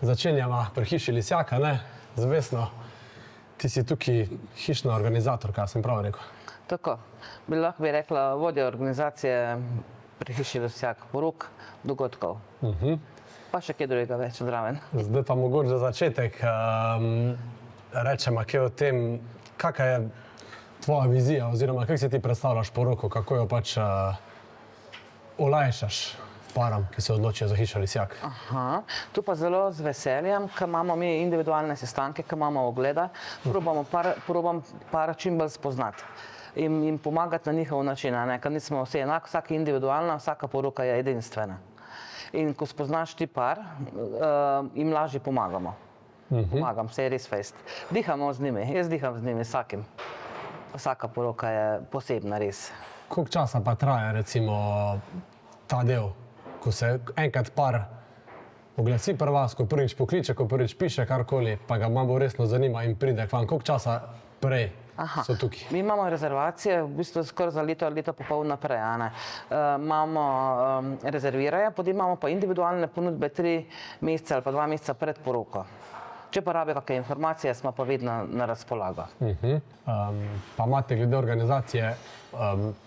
začenjamo pri hiši Lisjaka, ne? Zavestno, ti si tukaj hišna organizatorka, sem prav rekel. Tako, lahko bi rekla vodja organizacije pri hiši Lisjak, porok, dogodkov. Pa še kaj drugega več zraven. Zdaj pa mogoče za začetek rečemo kaj o tem, kakšna je tvoja vizija oziroma kako si ti predstavljaš poroko, kako jo pač olajšaš param, ki se odločijo za hišo Lisjak. Aha, tu pa zelo z veseljem, ker imamo mi individualne sestanke, ker imamo ogleda, probam para čim bolj spoznati in pomagati na njihov način, ker nismo vsi enako, vsaka individualna, vsaka poroka je edinstvena. In ko spoznaš ti par, jim lažje pomagamo. Pomagam, vse je res fejst. Dihamo z njimi, jaz diham z njimi vsakim. Vsaka poroka je posebna, res. Koliko časa pa traja recimo ta del, ko se enkrat par oglasi pri vas, ko prvič pokliče, ko prvič piše karkoli, pa ga malo resno zanima in pride k vam, koliko časa prej so tukaj? Mi imamo rezervacije v bistvu skoraj za leto popol naprej. Imamo rezerviraje, potem imamo pa individualne ponudbe 3 mesece ali pa 2 meseca pred poroko. Če pa rabijo kakšne informacije, smo pa vedno na razpolago. Pa imate glede organizacije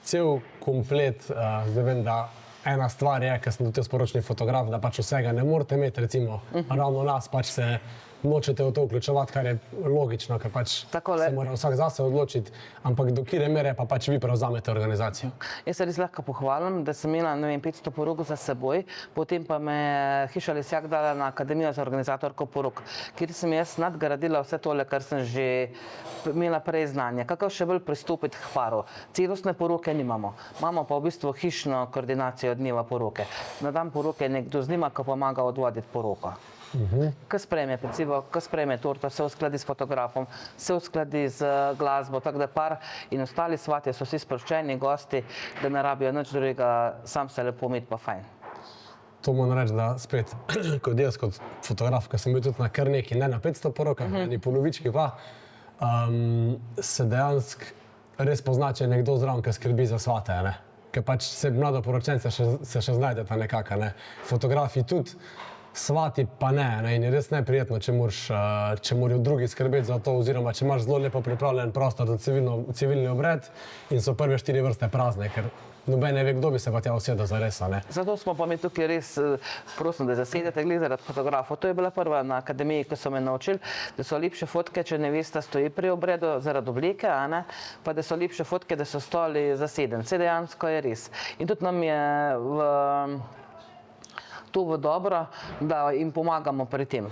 cel komplet, zdaj vem, da ena stvar je, ker sem tudi sporočni fotograf, da pač vsega ne morete imeti, recimo ravno nas pač se nočete v to vključevati, kar je logično, ker pač se mora vsak zase odločiti, ampak do kire mere pa pač vi prevzamete organizacijo? Jaz se res lahko pohvalim, da sem imela 500 porok za seboj, potem pa me hiša Lisjak dala na Akademijo za organizatorko porok, kjer sem jaz nadgradila vse tole, kar sem že imela prej znanje, kako še bolj pristopiti k paru. Celostne poroke nimamo, imamo pa v bistvu hišno koordinacijo dneva poroke. Na dan poroke je nekdo z njima, ki pomaga odvoditi poroko. Ko sprejme pecivo, ko sprejme torto, se uskladi s fotografom, se uskladi z glasbo, tako da par in ostali svatje so vsi sproščeni gosti, da ne rabijo nič drugega, sam se lepo imeti pa fajn. To moram reči, da spet, kot jaz, kot fotograf, ker sem bil tudi na kar neki, ne na 500 porokah, ni polovički pa, se dejansko res pozna, če je nekdo zraven, ki skrbi za svate, ne? Ker pač se mladoporočence se še znajdeta nekako, ne? Fotografi tudi, svati pa ne, in je res neprijetno, če morajo drugi skrbeti za to, oziroma če imaš zelo lepo pripravljen prostor za civilni obred in so prve 4 vrste prazne, ker noben ne ve, kdo bi se pa tja usedel zares, ne. Zato smo pa mi tukaj res, prosim, da zasedete glede zaradi fotografov. To je bila prva na akademiji, ko so me naučili, da so lepše fotke, če nevesta stoji pri obredu zaradi obleke, pa da so lepše fotke, da so stoli zasedeni. Vse dejansko je res. In tudi nam je to v dobro, da jim pomagamo pri tem.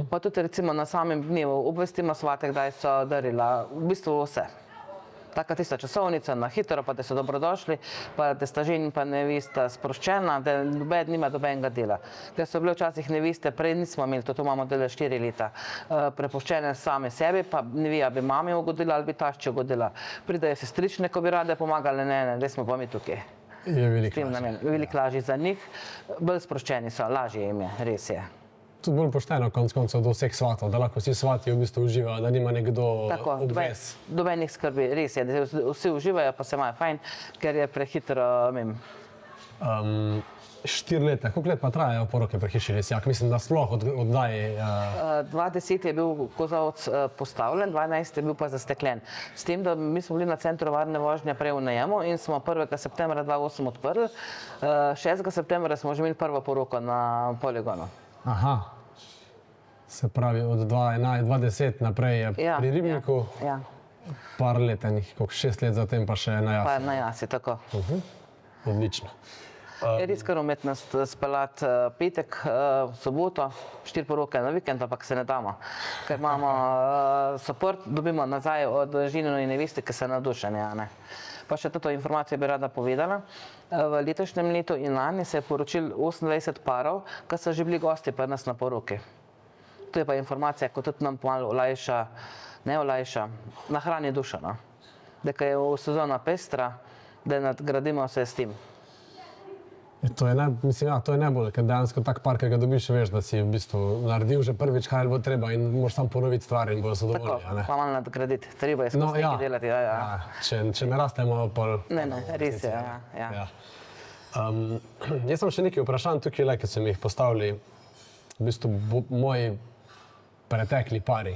Pa tudi recimo na samem dnevu obvestimo svate, kdaj so darila, v bistvu vse. Taka tista časovnica na hitro, pa da so dobrodošli, pa da sta ženin pa nevesta sproščena, da noben nima dobenega dela. Ker so bile včasih neveste, prej nismo imeli, to imamo dele 4 leta, prepuščene same sebi, pa ne ve, ali bi mami ugodila ali bi tašči ugodila. Pridejo sestrične, ko bi rade pomagale, ne, da smo pa mi tukaj. Je veliko lažje za njih, bolj sproščeni so, lažje jim je, res je. Tudi bolj pošteno konec koncev do vseh svatov, da lahko vsi svati v bistvu uživajo, da nima nekdo obvez. Dobenih skrbi, res je, da vsi uživajo, pa se imajo fajn, ker je prehitro, 4 leta, koliko let pa trajajo poroke pri hiši Lisjak? Mislim, da sploh oddaji... 2010 je bil kozovec postavljen, 2012 je bil pa zasteklen. S tem, da mi smo bili na centru varne vožnje prej v najemu in smo 1. septembra 2008 odprli, 6. septembra smo že imeli prvo poroko na poligonu. Aha, se pravi od 2010 naprej je pri Ribniku, par let, koliko 6 let zatem pa še na Jasi. Pa na Jasi, tako. Odlično. Je res kar umetnost speljati petek, soboto, 4 poroke na vikend, ampak se ne damo. Ker imamo support, dobimo nazaj od ženina in neveste, ki so navdušeni. Pa še to informacijo bi rada povedala. V letošnjem letu in lani se je poročil 28 parov, ki so že bili gosti pri nas na poroki. To je pa informacija, ko tudi nam pomalo olajša, ne olajša, nahrani dušo. Da je sezona pestra, da nadgradimo vse s tem. To je najbolj, ker dejansko tak par, ki ga dobiš, veš, da si v bistvu naredil že prvič, kaj bo treba in moraš samo ponoviti stvari in bojo zadovoljni. Tako, pa malo nadgraditi, treba je skozi nekaj delati. Če ne rastemo, pol... Ne, res je, Jaz sem še nekaj vprašanj tukaj, ki so mi jih postavili v bistvu moji pretekli pari.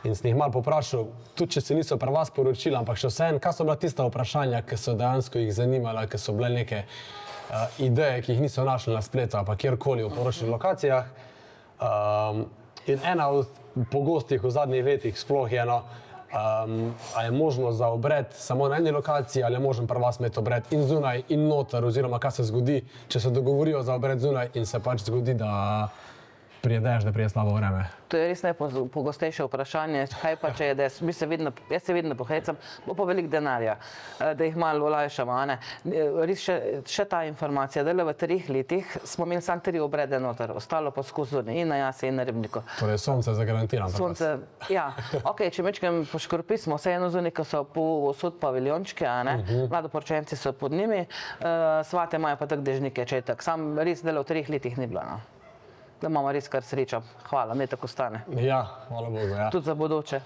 In sem jih malo poprašal, tudi če se niso pri vas poročili, ampak še vseeno, kaj so bila tista vprašanja, ki so dejansko jih zanimala, ki so bile neke ideje, ki jih niso našli na spletu ali pa kjerkoli v poročnih lokacijah. In ena od pogostih v zadnjih letih sploh je a je možno za obred samo na eni lokaciji ali je možno pri vas imeti obred in zunaj in noter, oziroma kaj se zgodi, če se dogovorijo za obred zunaj in se pač zgodi, da prije dež, da prije slabo vreme. To je res najpogostejše vprašanje, kaj pa če je dež. Jaz se vedno pohecam, bo pa veliko denarja, da jih malo olajšamo, a ne. Res še ta informacija, da v 3 letih smo imeli samo 3 obrede noter, ostalo pa skozi zunaj, in na Jasi in na Ribniku. Torej sonce zagarantiram. Sonce, ja. Ok, če mečkem poškropi, smo vseeno zunaj, ko so povsod paviljončki, a ne. Mladoporočenci so pod njimi, svate imajo pa tak dežnike, če je tak. Sam res delo v 3 letih ni bilo, no. Da imamo res kar srečo. Hvala, ne tako stane. Ja, hvala Bogu, ja. Tudi za bodoče.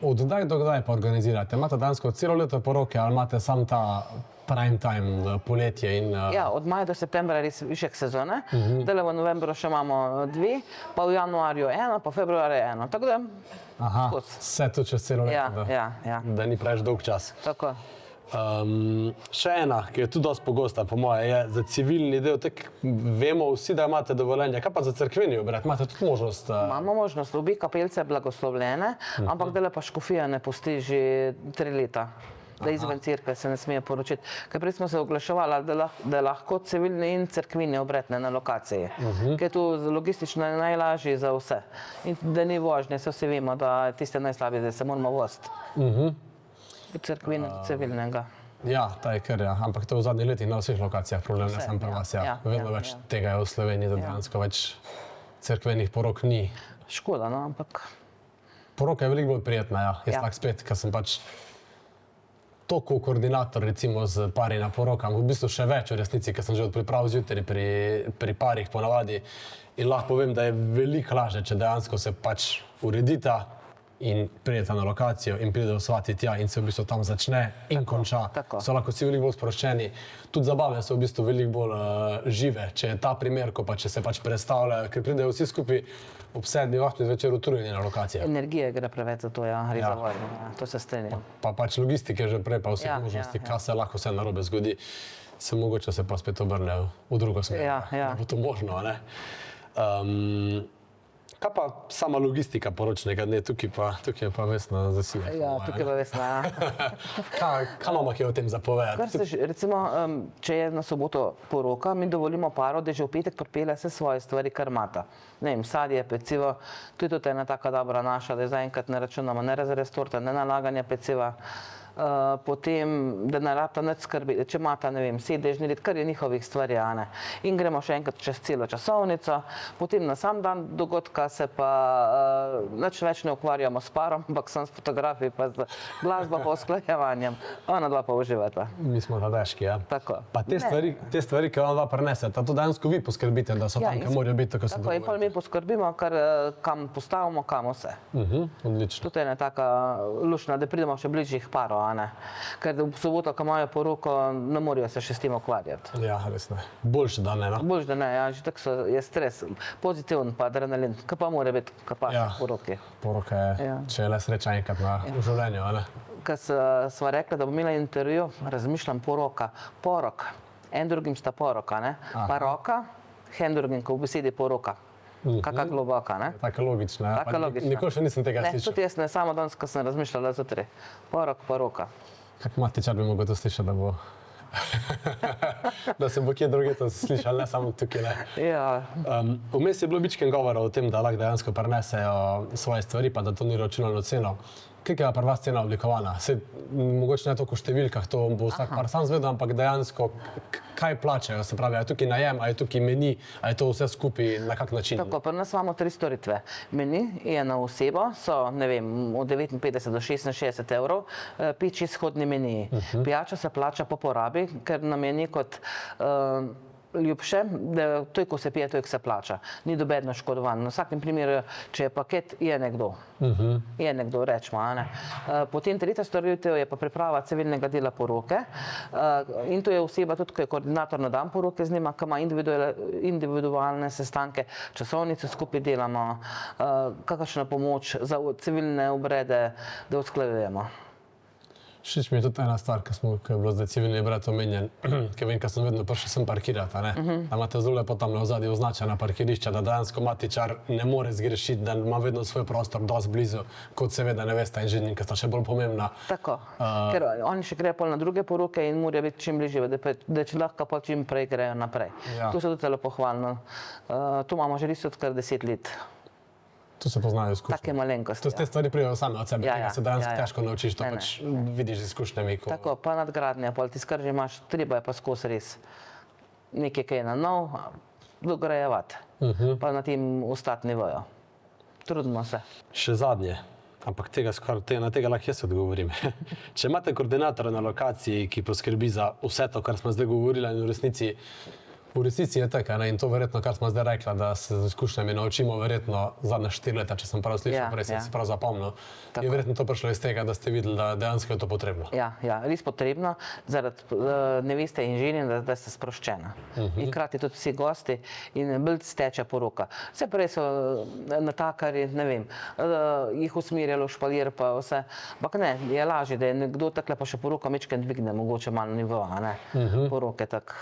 Od kdaj do kdaj pa organizirate? Imate dejansko celo leto poroke ali imate sam ta prime time, poletje in... Ja, od maja do septembra res višek sezone. Zdaj v novembru še imamo 2, pa v januarju 1, pa v februarju 1. Tako da... Aha, vse to čez celo leto, ja. Da ni preveč dolg čas. Tako. Še ena, ki je tudi dosti pogosta, po moje, je za civilni del, tako vemo vsi, da imate dovoljenje. Kaj pa za cerkveni obred? Imate tudi možnost? Imamo možnost, obi kapelce blagoslovljene, ampak dela pa škofija ne pusti že 3 leta. Da izven cerkve se ne smejo poročiti. Ker prej smo se oglaševali, da lahko civilni in cerkveni obred na lokaciji. Ker je to logistično najlažje za vse. In da ni vožnje, se vsi vemo, da tiste najslabije, da se moramo voziti. Cerkvene do civilnega. Ja, ta je kar, ja. Ampak to v zadnjih letih na vseh lokacijah problem, ne samo pri vas. Vedno več tega je v Sloveniji, da dejansko več cerkvenih porok ni. Škoda, no, ampak... Poroka je veliko bolj prijetna, ja. Jaz tako spet, ker sem pač toliko koordinator, recimo, z pari na porokah, v bistvu še več v resnici, ker sem že od priprav zjutraj pri parih ponavadi. In lahko povem, da je veliko lažje, če dejansko se pač uredita in pridete na lokacijo in pridejo svati tja in se v bistvu tam začne in konča. So lahko vsi veliko bolj sproščeni. Tudi zabave so v bistvu veliko bolj žive, če je ta primer, ko pa če se pač predstavljajo, ker pridejo vsi skupaj ob 7, 8 zvečer utrujeni na lokacijo. Energije gre preveč za to, ja, res zavodno, to se strinjam. Pa pač logistike že prej, pa vse možnosti, kaj se lahko vse narobe zgodi, se mogoče se pa spet obrnejo v drugo smer. Da bo to možno, ne? Kaj pa sama logistika poročnega dne? Tukaj pa Vesna zasija. Ja, tukaj pa Vesna, ja. Kaj imamo kaj o tem zapovedati? Recimo, če je na soboto poroka, mi dovolimo paro, da že v petek pripelje vse svoje stvari, kar imata. Ne vem, sadje, pecivo, to je tudi ena taka dobra naša, da zaenkrat ne računamo ne razrez torte, ne nalaganja peciva. Potem, da ne rabita nič skrbeti, če imata, ne vem, sedežni red, kar je njihovih stvari, a ne. In gremo še enkrat čez celo časovnico, potem na sam dan dogodka se pa nič več ne ukvarjamo s parom, ampak sem s fotografiji, pa z glasbo, pa usklajevanjem. Ona dva pa uživata. Mi smo tadeški, ja. Tako. Pa te stvari, ki ona dva prineseta, to dejansko vi poskrbite, da so tam, ki morajo biti, tako se dogovorite. Tako, in pa mi poskrbimo, kam postavimo, kam vse. Odlično. To je ena taka lušna, da pridemo še bližjih parov. Ker v soboto, ko imajo poroko, ne morajo se še s tem ukvarjati. Ja, res ne. Boljše da ne, no? Boljše da ne, ja, že tako je stres, pozitiven pa adrenalin, kaj pa mora biti, kaj pa poroki. Poroka je, če je le sreča enkrat v življenju, a ne? Ko sva rekla, da bom imela intervju, razmišljam porok, en drugim sta poroka, ne? Pa roka, en drugim, ko v besedi poroka. Kakak globoka, ne? Taka logična, ja. Nikoli še nisem tega slišal. Ne, tudi jaz ne, samo danes, ko sem razmišljala zjutraj. Porok, poroka. Kak matičar bi mogel to slišati, da bo... da se bo kje druge to slišali, ne samo tukaj, ne. Ja. Vmes je bilo bičken govora o tem, da lahko dejansko prinesejo svoje stvari, pa da to ni računalno ceno. Kaj je pri vas cena oblikovana? Mogoče ne toliko v številkah, to bo vsak par sam zvedel, ampak dejansko kaj plačajo? Se pravi, a je tukaj najem, a je tukaj meni, a je to vse skupaj na kak način? Tako, pri nas imamo 3 storitve. Meni je na osebo, so, ne vem, od 59 do 66 evrov, 5-6 izhodni meniji. Pijača se plača po porabi, ker nam je kot ljubše, da to, ko se pije, to, ko se plača. Ni dobedno škodovan. Na vsakem primeru, če je paket, je nekdo. Je nekdo, rečemo. Potem tretja storitev je pa priprava civilnega dela poroke. In to je oseba, tudi ko je koordinator na dan poroke z njima, ki ima individualne sestanke, časovnice skupaj delamo, kakšna pomoč za civilne obrede, da usklajujemo. Všeč mi je tudi ena stvar, ko je bilo zdaj civilni obred omenjen, ker vem, ko sem vedno prišel sem parkirati, da imate zelo lepo tam na ozadju označena parkirišča, da dejansko matičar ne more zgrešiti, da ima vedno svoj prostor dosti blizu, kot seveda nevesta in ženin, ki sta še bolj pomembna. Tako, ker oni še grejo pol na druge poroke in morajo biti čim bližje, da če lahko pa čim prej grejo naprej. Ja. To se tudi zelo pohvalno. To imamo že res od kar 10 let. To se poznajo izkušnje. Take malenkosti. Te stvari pridejo same od sebe, tega se dejansko težko naučiš, to Ne, ne. pač vidiš z izkušnjami. Tako, pa nadgradnja, pol ti skar že imaš, treba je pa skozi res nekaj, kaj je na nov, dograjevati. Pa na tem ostati ne vajo. Trudimo se. Še zadnje, ampak na tega lahko jaz odgovorim. Če imate koordinatora na lokaciji, ki poskrbi za vse to, kar smo zdaj govorili, in v resnici je tako, in to verjetno, kar smo zdaj rekla, da se z izkušnjami naučimo verjetno zadnja 4 leta, če sem prav slišal, prej sem si prav zapomnil. Je verjetno to prišlo iz tega, da ste videli, da dejansko je to potrebno. Ja, res potrebno, zaradi neveste in ženi, da ste sproščena. In hkrati tudi vsi gosti in bolj steče poroka. Vse prej so natakari, ne vem, jih usmerjalo, špalir pa vse. Ampak ne, je lažje, da je nekdo takle pa še poroka mečken dvigne, mogoče malo nivoa, ne. Poroke tak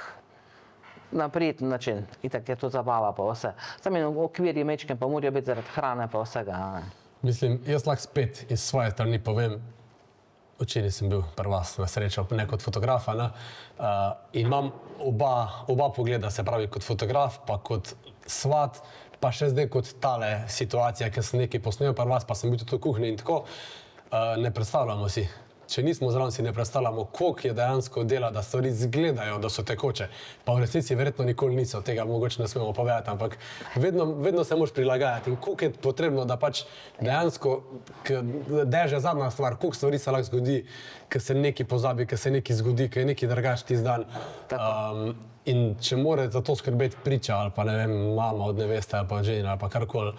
na prijeten način. Itak je to zabava pa vse. Sami okviri mečken pa morajo biti zaradi hrane pa vsega, ne. Mislim, jaz lahko spet iz svoje strani povem, včeraj sem bil pri vas na srečo, ne kot fotografa, ne, in imam oba pogleda, se pravi kot fotograf, pa kot svat, pa še zdaj kot tale situacija, ker sem nekaj posnel pri vas, pa sem bil tudi v kuhinji in tako, ne predstavljamo si. Če nismo zraven, si ne predstavljamo, koliko je dejansko dela, da stvari izgledajo, da so tekoče. Pa v resnici verjetno nikoli niso, tega mogoče ne smemo povedati, ampak vedno se moraš prilagajati. In koliko je potrebno, da pač dejansko, dež je zadnja stvar, koliko stvari se lahko zgodi, ker se nekaj pozabi, ker se nekaj zgodi, ker je nekaj drugače tisti dan. In če mora za to skrbeti priča ali pa ne vem, mama od neveste ali pa žena ali pa karkoli,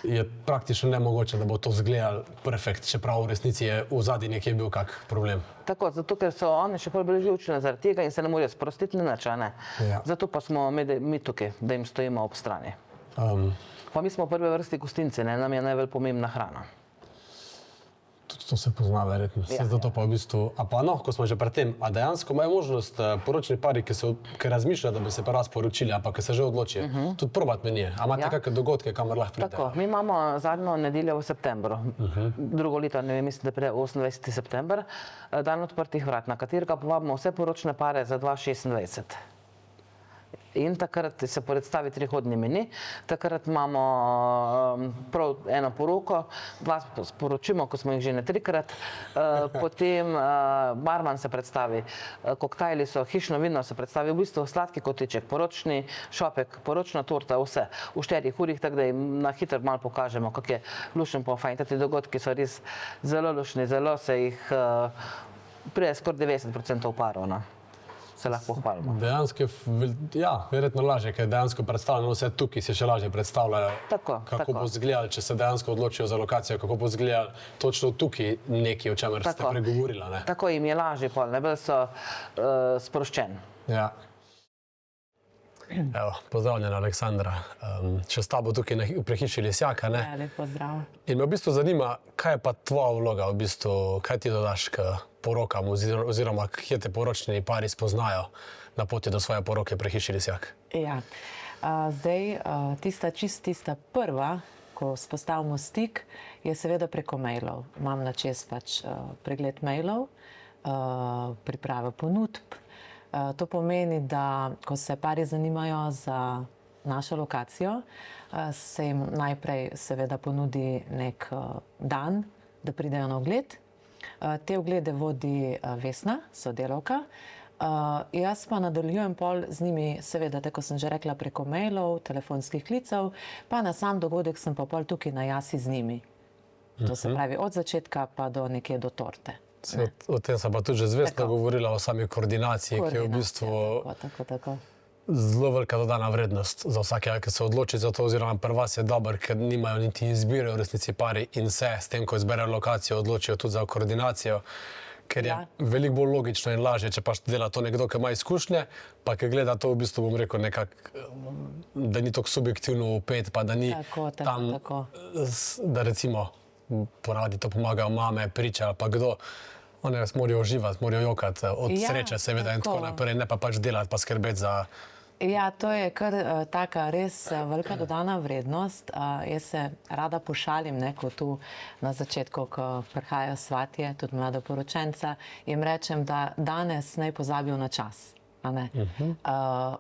je praktično nemogoče, da bo to izgledalo perfekt, čeprav v resnici je v zadnji nekje bil kak problem. Tako, zato ker so oni še bolj živčne zaradi tega in se ne morejo sprostiti nič, ne. Ja. Zato pa smo mi tukaj, da jim stojimo ob strani. Pa mi smo v prvi vrsti gostinci, ne, nam je najbolj pomembna hrana. Tudi to se pozna verjetno. Zato pa v bistvu, a pa no, ko smo že pri tem, a dejansko imajo možnost poročni pari, ki razmišljajo, da bi se pa raz poročili, ali pa ki se že odločijo, tudi probati meni je. A imate kakšne dogodke, kamor lahko pridete? Tako, mi imamo zadnjo nedeljo v septembru, drugo leto, ne vem, mislim, da pride 28. september, dan odprtih vrat, na katerega povabimo vse poročne pare za 2026. In takrat se predstavi trihodni meni, takrat imamo prav eno poroko, dva sporočimo, ko smo jih že ne 3-krat, potem barman se predstavi, koktajli so, hišno vino se predstavi, v bistvu sladki kotiček, poročni šopek, poročna torta, vse v 4 urah, tako da jim na hitro malo pokažemo, kako je lušen pa fajn. Ti dogodki so res zelo lušni, zelo se jih prije skoraj 90% parov, se lahko pohvalimo. Dejansko je, verjetno lažje, ker dejansko predstavljamo vse tukaj, se še lažje predstavljajo, kako bo izgledalo, če se dejansko odločijo za lokacijo, kako bo izgledalo točno tukaj nekaj, o čemer ste pregovorili. Tako jim je lažje, najbolj so sproščeni. Ja. Evo, pozdravljena Aleksandra, še s tabo tukaj pri hiši Lesjaka, ne? Ja, lep pozdrav. In me v bistvu zanima, kaj je pa tvoja vloga, v bistvu, kaj ti dodaš k porokam oziroma kje te poročni pari spoznajo na poti do svoje poroke pri hiši Lesjak? Ja, zdaj tista prva, ko spostavimo stik, je seveda preko mailov. Imam na čez pač pregled mailov, priprave ponudb. To pomeni, da ko se pari zanimajo za našo lokacijo, se jim najprej seveda ponudi nek dan, da pridejo na ogled. Te oglede vodi Vesna, sodelavka. Jaz pa nadaljujem pol z njimi, seveda, tako sem že rekla, preko mailov, telefonskih klicev, pa na sam dogodek sem pa pol tukaj na jasi z njimi. To se pravi od začetka pa do nekje do torte. O tem sem pa tudi že zvestno govorila, o sami koordinaciji, ki je v bistvu... Tako. zelo velika dodana vrednost za vsakega, ki se odloči za to, oziroma pri vas je dober, ker nimajo niti izbire v resnici pari in se s tem, ko izberejo lokacijo, odločijo tudi za koordinacijo, ker je veliko bolj logično in lažje, če pa dela to nekdo, ki ima izkušnje, pa ki gleda to v bistvu, bom rekel, nekako, da ni tako subjektivno upet, pa da ni tam, da recimo ponavadi to pomagajo mame, priče ali pa kdo. One morajo uživati, morajo jokati od sreče, seveda, in tako naprej, ne pa pač delati, pa skrbeti za... Ja, to je kar taka res velika dodana vrednost. Jaz se rada pošalim, ko tu na začetku, ko prihajajo svatje, tudi mladoporočenca, jim rečem, da danes naj pozabijo na čas.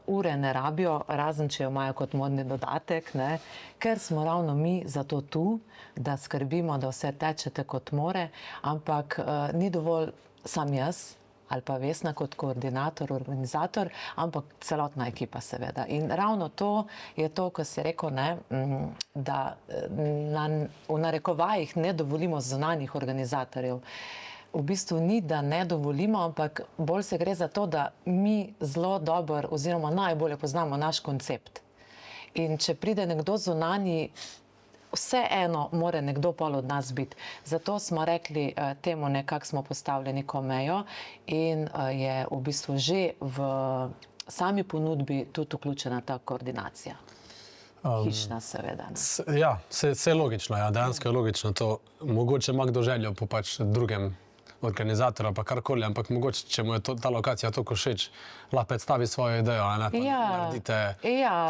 Ure ne rabijo, razen če jo imajo kot modni dodatek, ker smo ravno mi zato tu, da skrbimo, da vse teče kot more, ampak ni dovolj sam jaz ali pa Vesna kot koordinator, organizator, ampak celotna ekipa seveda. In ravno to je to, ko si rekel, da v narekovajih ne dovolimo zunanjih organizatorjev. V bistvu ni, da ne dovolimo, ampak bolj se gre za to, da mi zelo dobro oziroma najbolje poznamo naš koncept. In če pride nekdo zunanji, vseeno mora nekdo pol od nas biti. Zato smo rekli temu nekako smo postavili neko mejo in je v bistvu že v sami ponudbi tudi vključena ta koordinacija. Hišna seveda. Ja, vse je logično, dejansko je logično to. Mogoče ima kdo željo po pač drugem organizatorja, pa karkoli, ampak mogoče, če mu je ta lokacija toliko všeč, lahko predstavi svojo idejo, naredite,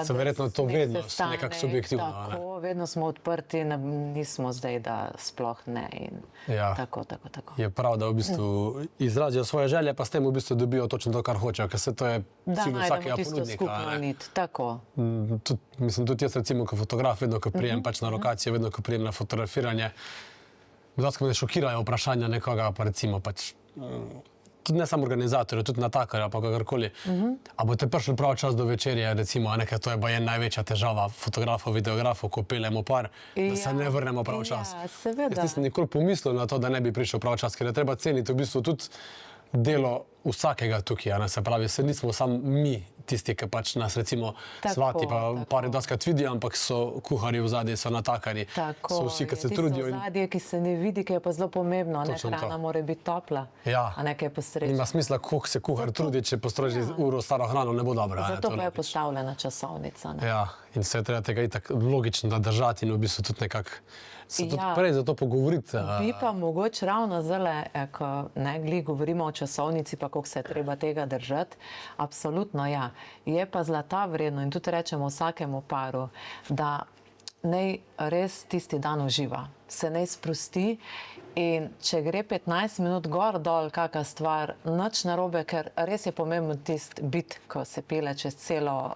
se verjetno to vedno nekako subjektivno. Tako, vedno smo odprti, nismo zdaj, da sploh ne. Tako. Je prav, da v bistvu izrazijo svoje želje, pa s tem v bistvu dobijo točno to, kar hočejo, ker se to je cilj vsakega ponudnika. Tako. Mislim, tudi jaz recimo, ko fotograf, vedno, ko prijem pač na lokacijo, vedno, ko prijem na fotografiranje, včasih me šokirajo vprašanja nekoga, pa recimo pač, tudi ne samo organizatorja, tudi natakarja, pa kakorkoli. A boste prišli prav čas do večerje, recimo, ker to je baje največja težava fotografov, videografov, ko peljemo par, da se ne vrnemo prav čas. Seveda. Jaz nisem nikoli pomislil na to, da ne bi prišel prav čas, ker je treba ceniti v bistvu tudi delo vsakega tukaj, se pravi, se nismo samo mi tisti, ki pač nas recimo svati, pa pari doskrat vidijo, ampak so kuharji v zadnji, so natakarji, so vsi, ki se trudijo. Tisto zadje, ki se ne vidi, ki je pa zelo pomembno, hrana mora biti topla, a ne kaj posrečno. Nima smisla, koliko se kuhar trudi, če postroži uro staro hrano, ne bo dobro. Zato pa je postavljena časovnica. Ja, in se je treba tega itak logično držati in v bistvu tudi nekako se tudi prej za to pogovoriti. Bi pa mogoče ravno zdaj, ko govorimo o časovnici, pa koliko se je treba tega držati, absolutno ja. Je pa zlata vredno in tudi rečemo vsakemu paru, da naj res tisti dan uživa, se naj sprosti in če gre 15 minut gor dol kakšna stvar, nič narobe, ker res je pomemben tisti bit, ko se pele čez celo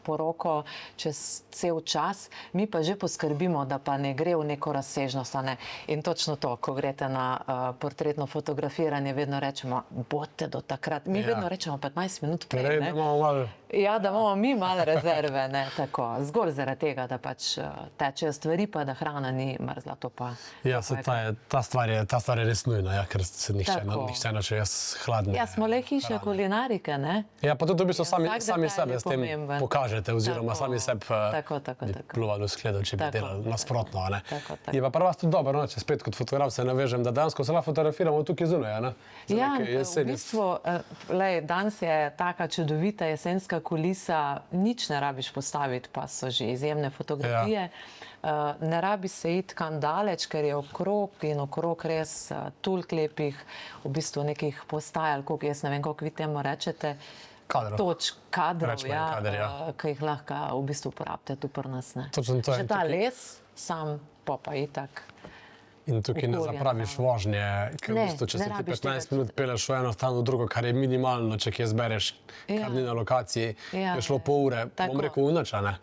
poroko, čez cel čas, mi pa že poskrbimo, da pa ne gre v neko razsežnost. In točno to, ko greste na portretno fotografiranje, vedno rečemo, bodite do takrat. Mi vedno rečemo 15 minut prej. Ja, da imamo mi malo rezerve, tako. Zgolj zaradi tega, da pač tečejo stvari, pa da hrana ni mrzla, to pa... Ja, ta stvar je res nujna, ker se nihče noče jaz hladne. Ja, smo le hiše kulinarike, ne? Ja, pa tudi v bistvu sami sebe s tem pokažete, oziroma sami sebe bi pljuvali v skledo, če bi delali nasprotno, ne? Je pa pri vas tudi dobro, če spet kot fotograf se navežem, da dejansko se lahko fotografiramo tukaj zunaj, ne? Ja, v bistvu, danes je taka čudovita jesenska kulisa, nič ne rabiš postaviti, pa so že izjemne fotografije. Ne rabi se iti kam daleč, ker je okrog res toliko lepih, v bistvu nekih postajal, koliko jaz ne vem, koliko vi temu rečete, kadrov, ki jih lahko v bistvu uporabite tu pri nas. Že ta les, sam pa itak. In tukaj ne zapraviš vožnje, ker v bistvu, če se ti 15 minut peleš v eno stran v drugo, kar je minimalno, če kje zbereš, kar ni na lokaciji, je šlo pol ure, bom rekel, v noč, ne?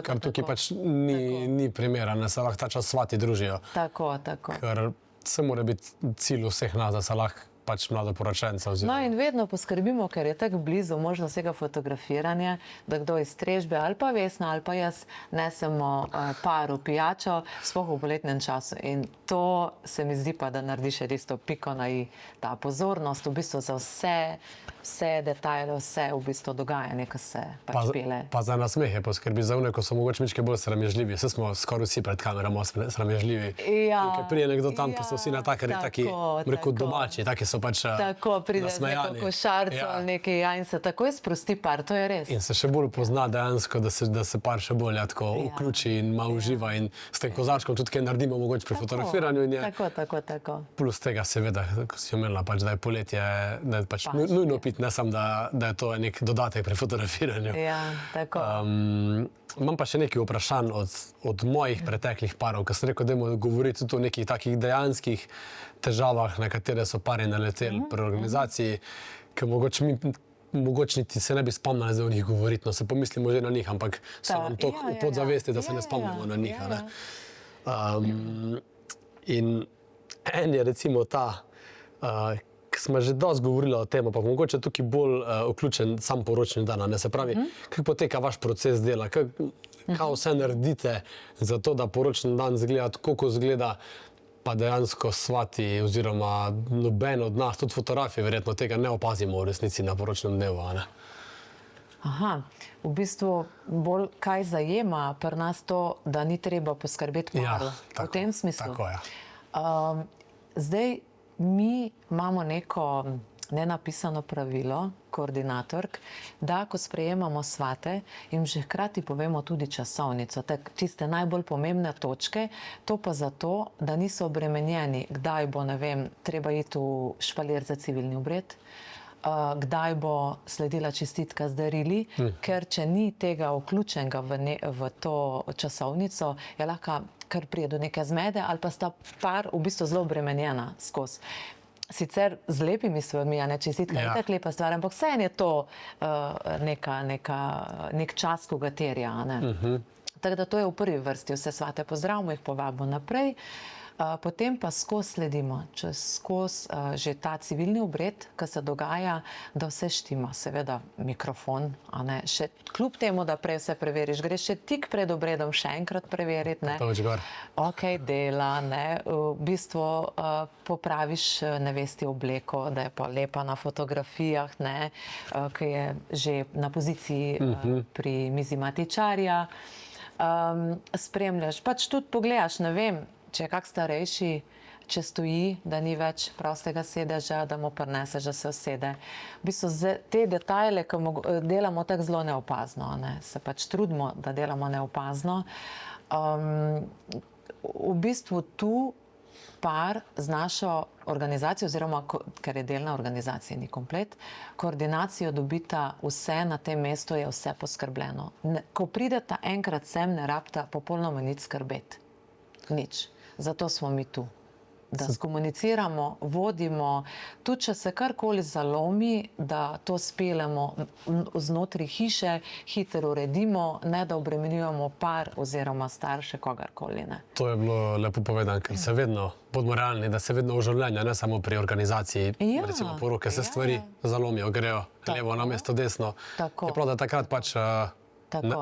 Ker tukaj pač ni primera, ne se lahko ta čas svati družijo. Tako. Ker se mora biti cilj vseh nas, da se lahko pač mladoporočenca oziroma. No in vedno poskrbimo, ker je tako blizu možnost vsega fotografiranja, da kdo iz strežbe ali pa Vesna ali pa jaz nesemo paru pijačo, sploh v poletnem času. In to se mi zdi pa, da naredi še tisto piko na i, ta pozornost v bistvu za vse vse detajle, vse v bistvu dogajanje, ki se pač pele. Pa za nasmehe poskrbi za one, ko so mogoče mičke bolj sramežljivi. Vse smo skoraj vsi pred kamerama sramežljivi. Ja, Ker prije nekdo tam, to so vsi natakarji, taki, rekel, domači, taki so pač tako pride z neko nasmejani. košarco ali nekaj, ja, in se takoj sprosti par, to je res. In se še bolj pozna dejansko, da se par še bolj tako vključi in malo uživa in s tem kozarčkom tudi kaj naredimo mogoče pri fotografiranju. In je Tako. plus tega seveda, ko si omenila, pač, da je poletje, da je pač nujno piti, ne samo, da je to nek dodatek pri fotografiranju. Ja, tako. Imam pa še nekaj vprašanj od mojih preteklih parov, ker sem rekel, da moramo govoriti tudi o nekih takih dejanskih težavah, na katere so pari naleteli pri organizaciji, ker mogoče niti se ne bi spomnili za njih govoriti, no se pomislimo že na njih, ampak so nam to v podzavesti, da se ne spomnimo na njih. In en je recimo ta, ki smo že dosti govorili o tem, pa mogoče tukaj bolj vključen sam poročni dan, ne, se pravi, kako poteka vaš proces dela, kaj vse naredite za to, da poročni dan zgleda tako, kot zgleda, pa dejansko svati oziroma noben od nas, tudi fotografi, verjetno tega ne opazimo v resnici na poročnem dnevu, a ne? Aha, v bistvu bolj kaj zajema pri nas to, da ni treba poskrbeti paru. V tem smislu. Tako, ja. Zdaj, mi imamo neko nenapisano pravilo, koordinatork, da ko sprejemamo svate, jim že hkrati povemo tudi časovnico, tiste najbolj pomembne točke, to pa zato, da niso obremenjeni, kdaj bo, ne vem, treba iti v špalir za civilni obred, kdaj bo sledila čestitka z darili, ker če ni tega vključenega v to časovnico, je lahko kar prije do neke zmede ali pa sta par v bistvu zelo obremenjena skozi. Sicer z lepimi stvarmi, a ne čestitka, je tako lepa stvar, ampak vseeno je to nek čas, ko ga terja. Tako da to je v prvi vrsti, vse svate pozdravimo, jih povabimo naprej. Potem pa skozi sledimo, skozi že ta civilni obred, ki se dogaja, da vse štima, seveda mikrofon, a ne, še kljub temu, da prej vse preveriš, greš še tik pred obredom še enkrat preveriti, ne, ok, dela, ne, v bistvu popraviš nevesti obleko, da je pa lepa na fotografijah, ne, ki je že na poziciji pri mizi matičarja, spremljaš, pač tudi pogledaš, ne vem, če je kak starejši, če stoji, da ni več prostega sedeža, da mu prineseš, da se usede. V bistvu te detajle, ki delamo tako zelo neopazno, ne? Se pač trudimo, da delamo neopazno. V bistvu tu par z našo organizacijo, oziroma, ker je delna organizacija, ni komplet, koordinacijo dobita vse na tem mestu, je vse poskrbljeno. Ko prideta enkrat sem, ne rabita popolnoma nič skrbeti. Nič. Zato smo mi tu. Da skomuniciramo, vodimo, tudi če se karkoli zalomi, da to speljemo znotraj hiše, hitro uredimo, ne da obremenjujemo par oziroma starše kogarkoli. Ne. To je bilo lepo povedano, ker se vedno, bodimo realni, da se vedno v življenju, ne samo pri organizaciji, recimo poroke, se stvari zalomijo, grejo levo na mesto desno. Je prav, da takrat pač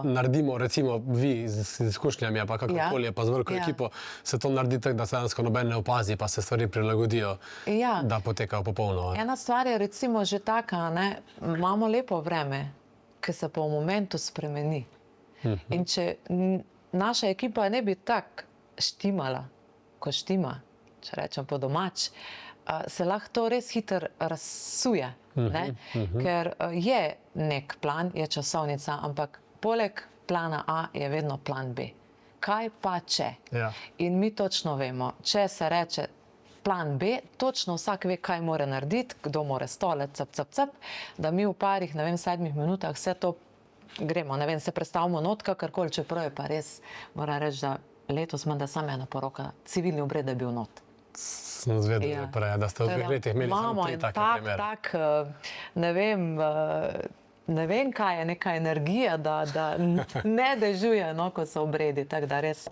naredimo, recimo vi z izkušnjami, pa kakorkoli je, pa z veliko ekipo, se to naredi tako, da se dejansko noben ne opazi, pa se stvari prilagodijo, da potekajo popolno. Ena stvar je recimo že taka, ne, imamo lepo vreme, ki se pa v momentu spremeni. In če naša ekipa ne bi tako štimala, ko štima, če rečem po domač, se lahko to res hitro razsuje, ne? Ker je nek plan, je časovnica, ampak poleg plana A je vedno plan B. Kaj pa če? In mi točno vemo, če se reče plan B, točno vsak ve, kaj mora narediti, kdo mora stolec, da mi v parih, ne vem, 7 minutah vse to gremo, ne vem, se predstavimo not, kakorkoli, čeprav je pa res, moram reči, da letos da samo ena poroka, civilni obred je bil not. Sem zvedel prej, da ste v 2 letih imeli samo 3 take primere. Ne vem, kaj je neka energija, da ne dežuje, ko so obredi, tako da res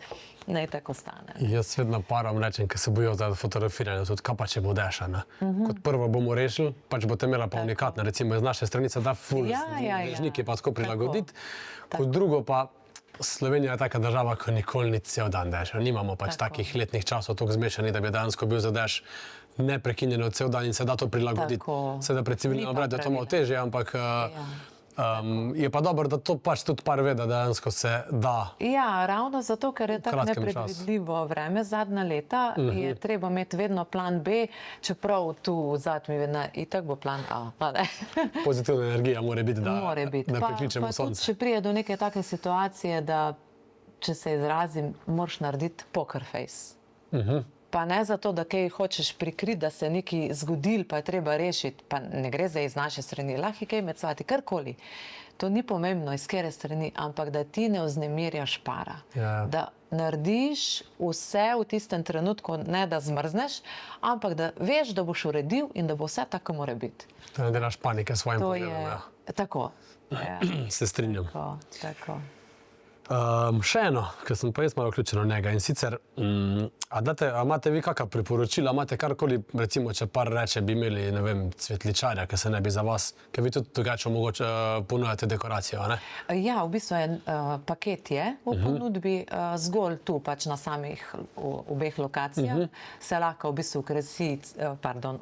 ne tako stane. Jaz vedno parom rečem, ker se bojo za fotografiranje, tudi kaj pa če bo deša. Kot prvo bomo rešili, pač boste imela pa unikatne, recimo iz naše stranice da ful, dežniki pa tako prilagoditi. Kot drugo pa Slovenija je taka država, ko nikoli ni cel dan dež. Nimamo pač takih letnih časov tako zmešanih, da bi dejansko bil za dež neprekinjeno cel dan in se da to prilagoditi. Seveda pred civilnim obredom je to malo težje, ampak je pa dobro, da to pač tudi par ve, da dejansko se da. Ja, ravno zato, ker je tako nepredvidljivo vreme zadnja leta, je treba imeti vedno plan B, čeprav tu v zadnji itak bo plan A. Pozitivna energija mora biti, da prekličemo sonce. Pa tudi, če prije do neke take situacije, da, če se izrazim, moraš narediti poker face. Pa ne zato, da kaj hočeš prikriti, da se je nekaj zgodil, pa je treba rešiti, pa ne gre za iz naše strani, lahko je kaj mecati, karkoli. To ni pomembno, iz kere strani, ampak da ti ne vznemirjaš para. Da narediš vse v tistem trenutku, ne da zmrzneš, ampak da veš, da boš uredil in da bo vse tako mora biti. Da ne delaš panike s svojim pogledom. Tako. Se strinjam. Tako. Še eno, ker sem pa jaz malo vključen v njega in sicer, a imate vi kakšna priporočila, imate karkoli, recimo, če par reče, bi imeli, ne vem, cvetličarja, ki se ne bi za vas, ker vi tudi drugače mogoče ponujate dekoracijo, ne? Ja, v bistvu paket je v ponudbi, zgolj tu pač na samih obeh lokacijah se lahko v bistvu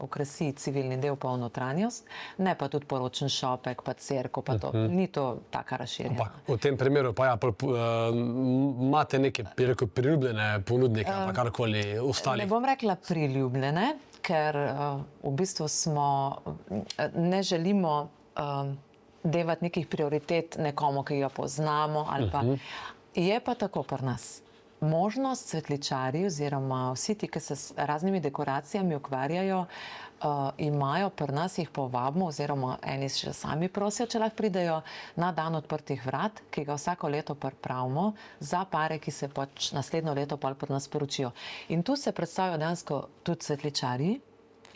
okrasi civilni del pa v notranjost, ne pa tudi poročen šopek, pa cerkev, pa to, ni to taka razširjena. Ampak v tem primeru pa ja, imate neke, bi rekel, priljubljene ponudnike, pa karkoli ostali? Ne bom rekla priljubljene, ker v bistvu ne želimo devati nekih prioritet nekomu, ki ga poznamo, ali pa je pa tako pri nas. Možnost cvetličarji oziroma vsi ti, ki se s raznimi dekoracijami ukvarjajo, imajo pri nas, jih povabimo oziroma eni še sami prosijo, če lahko pridejo na dan odprtih vrat, ki ga vsako leto pripravimo za pare, ki se pač naslednjo leto pa pri nas poročijo. In tu se predstavijo dejansko tudi cvetličarji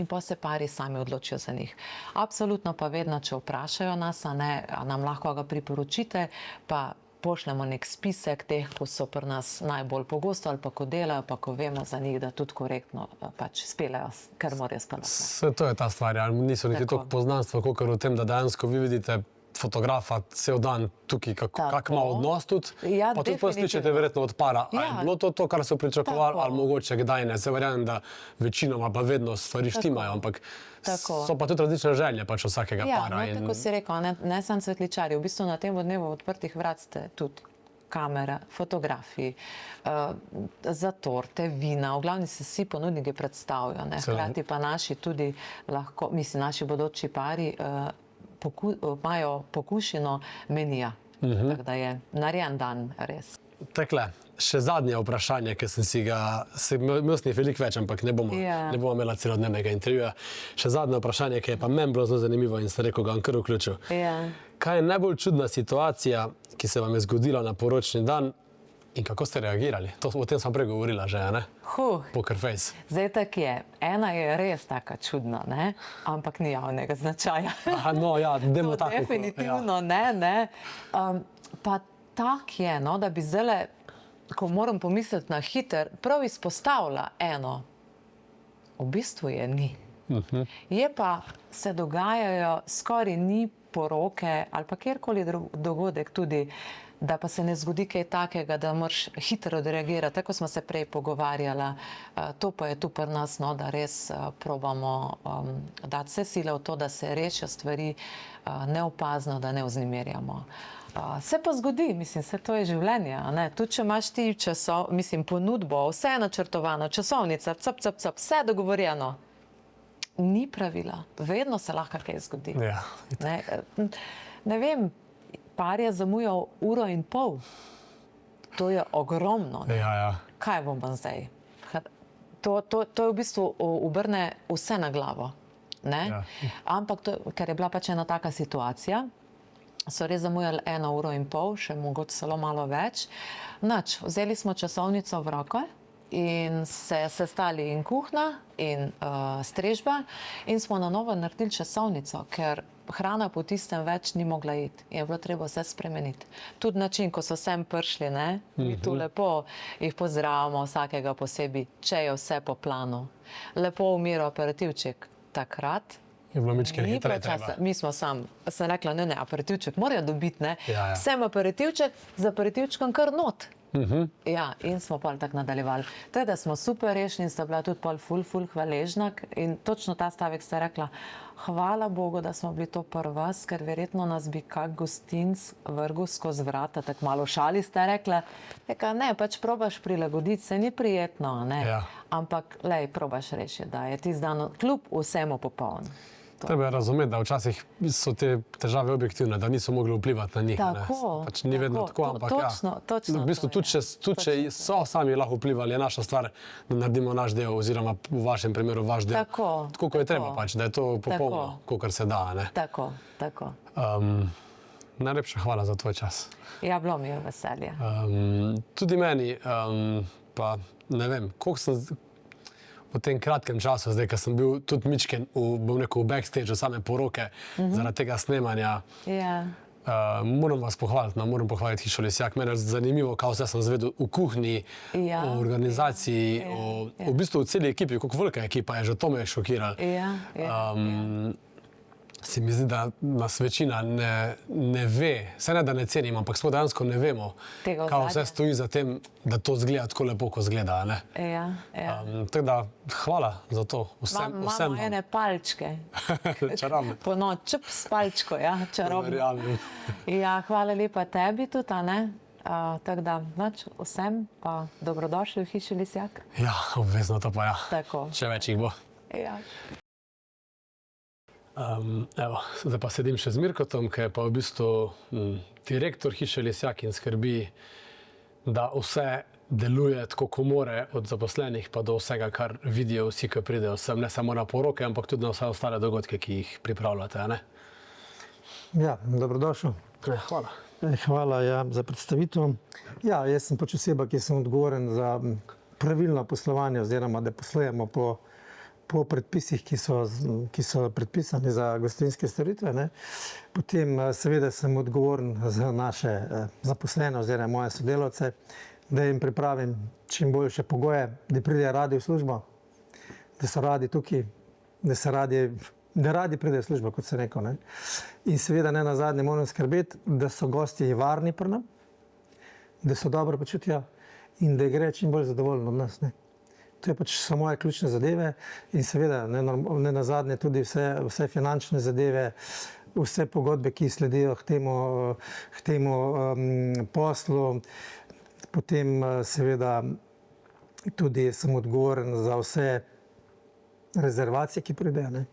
in pa se pari sami odločijo za njih. Absolutno pa vedno, če vprašajo nas, a nam lahko ga priporočite, pa pošljemo nek spisek teh, ko so pri nas najbolj pogosto ali pa ko delajo, pa ko vemo za njih, da tudi korektno pač speljajo, kar morajo speljati. To je ta stvar, niso niti toliko poznanstva, kolikor v tem, da dejansko vi vidite fotografa cel dan tukaj, kak ima odnos tudi, pa tudi posličete verjetno od para. Ali je bilo to, kar so pričakovali, ali mogoče kdaj ne? Se verjamem, da večinoma pa vedno stvari štimajo, ampak so pa tudi različne želje pač vsakega para. Ja, tako si rekel, ne samo cvetličarji, v bistvu na tem dnevu odprtih vrat ste tudi kamera, fotografi, za torte, vina, v glavni se vsi ponudniki predstavijo, hkrati pa naši tudi lahko, mislim, naši bodoči pari imajo pokušino menija, tako da je narejen dan res. Takle, še zadnje vprašanje, ki sem si ga, imel sem jih veliko več, ampak ne bomo imela celodnevnega intervjuja. Še zadnje vprašanje, ki je pa meni bilo zelo zanimivo in sem rekel, ga bom kar vključil. Kaj je najbolj čudna situacija, ki se vam je zgodila na poročni dan in kako ste reagirali? O tem sem prej govorila že, ne? Poker face. Zdaj tako je. Ena je res taka čudna, ne? Ampak ni javnega značaja. No ja, dajmo tako. Definitivno ne. Pa tak je, da bi zdaj, ko moram pomisliti na hiter, prav izpostavila eno. V bistvu je ni. Je pa se dogajajo, skoraj ni poroke ali pa kjerkoli dogodek tudi, da pa se ne zgodi kaj takega, da moraš hitro odreagirati. Tako smo se prej pogovarjali. To pa je tu pri nas, da res probamo dati vse sile v to, da se rešijo stvari neopazno, da ne vznemirjamo. Se pa zgodi, mislim, to je življenje. Tudi če imaš ti ponudbo, vse je načrtovano, časovnica, vse dogovorjeno. Ni pravila. Vedno se lahko kaj zgodi. Ne vem, par je zamujal 1,5 ure. To je ogromno. Kaj bomo zdaj? To je v bistvu obrne vse na glavo. Ampak, ker je bila pač ena taka situacija, so res zamujali 1,5 ure, še mogoče celo malo več. Vzeli smo časovnico v roko in se sestali in kuhna in strežba in smo na novo naredili časovnico, ker hrana po tistem več ni mogla iti in je bilo treba vse spremeniti. Tudi način, ko so sem prišli, mi tu lepo jih pozdravimo vsakega posebej, če je vse po planu. Lepo umira operativček takrat, Je bilo mičkeno Ni hitreje bilo časa. treba. Mi smo sem rekla, ne, aperitivček morajo dobiti, ne. Ja, ja. Sem aperitivček, z aperitivčkom kar not. Ja, in smo pol tako nadaljevali. Teda smo super rešili in sta bila tudi pol ful hvaležna in točno ta stavek sta rekla, hvala Bogu, da smo bili to pri vas, ker verjetno nas bi kak gostinc vrgel skozi vrata, tako malo šali sta rekla, ne, pač probaš prilagoditi, se ni prijetno, ne, Ja. ampak lej, probaš rešiti, da je ti zdano kljub vsemu popoln. Treba je razumeti, da včasih so te težave objektivne, da niso mogli vplivati na njih. Tako, ne. Pač ni vedno tako, ampak točno v bistvu to je. tudi če so sami lahko vplivali, je naša stvar, da naredimo naš del oziroma v vašem primeru vaš del. Tako, kot je treba, pač, da je to popolno, kolikor se da. Ne. Tako. Najlepša hvala za tvoj čas. Ja, bilo mi je veselje. Tudi meni, pa ne vem, koliko sem v tem kratkem času, zdaj, ko sem bil tudi mičken v backstageu same poroke, zaradi tega snemanja, Ja. moram vas pohvaliti, moram pohvaliti Hišo Lisjak. Mene je zanimivo, kaj vse sem zvedel v kuhinji, Ja. o organizaciji, v bistvu v celi ekipi, koliko velika ekipa je, že to me je šokiralo. Ja. Se mi zdi, da nas večina ne ve, se ne da ne cenim, ampak smo dejansko ne vemo, Tega kaj vse ozadja. stoji za tem, da to zgleda tako lepo, kot zgleda. Ne? Ja. Tako da hvala za to vsem. Imamo ene palčke. Čarobne. Po noč, čep s palčko, ja, čarobno. Verjamem. Ja, hvala lepa tebi tudi, a ne? Tako da, noč vsem pa dobrodošli v Hiši Lisjak. Ja, obvezno to pa ja. Tako. Še več jih bo. Ja. Evo, zdaj pa sedim še z Mirkotom, ki je pa v bistvu direktor Hiše Lisjak in skrbi, da vse deluje tako, kot more, od zaposlenih pa do vsega, kar vidijo vsi, ki pridejo sem, ne samo na poroke, ampak tudi na vse ostale dogodke, ki jih pripravljate. A ne? Ja, dobrodošel. Hvala. Hvala za predstavitev. Ja, jaz sem pač oseba, ki sem odgovoren za pravilno poslovanje oziroma, da poslujemo po predpisih, ki so predpisani za gostinske storitve. Ne. Potem seveda sem odgovoren za naše zaposlene oziroma moje sodelavce, da jim pripravim čim boljše pogoje, da pridejo radi v službo, da so radi tukaj, da radi pridejo v službo, kot se rekel. Ne. In seveda ne nazadnje moram skrbeti, da so gostje varni pri nam, da so dobro počutijo in da gre čim bolj zadovoljno od nas. Ne. To je pač so moje ključne zadeve in seveda ne nazadnje tudi vse finančne zadeve, vse pogodbe, ki sledijo k temu poslu. Potem seveda tudi sem odgovoren za vse rezervacije, ki pridejo, ne.